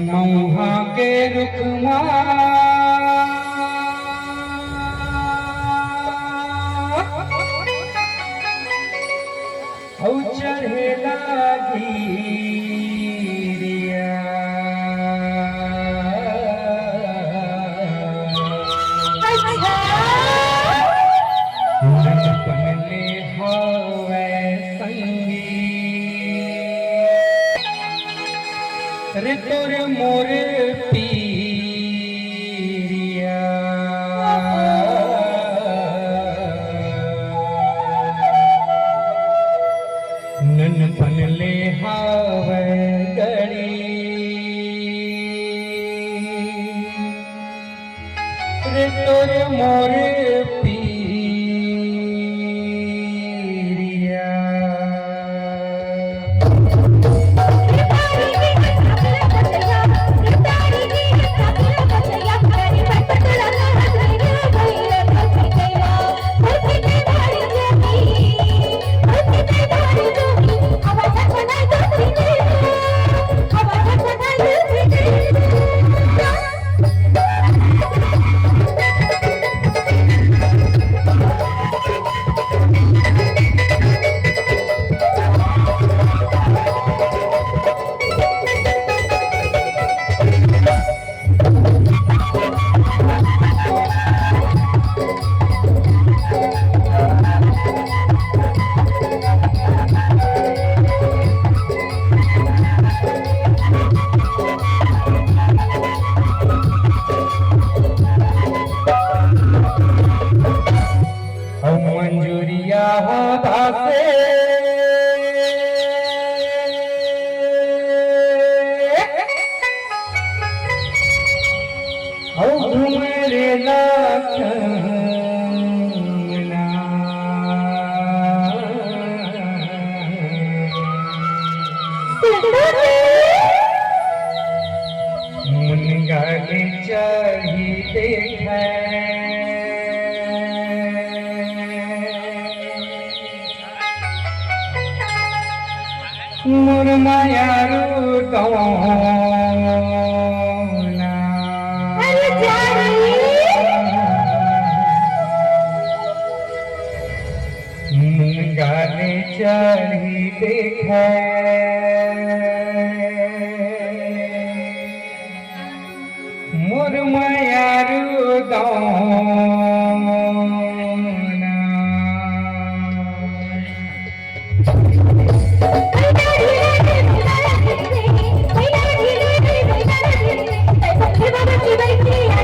मऊहा के रुखमा औ चढ़ेला गिरिया बनले हवे संगी रे तोर मोर पीरिया नन बनले हवे गड़ी रे तोर मोर मंजूरिया भासे घुमरे लखना मुन गाली चढ़ी देखे मोर मायारू गौना गाने चढ़ी देखे मोर मायारू गौना Bye.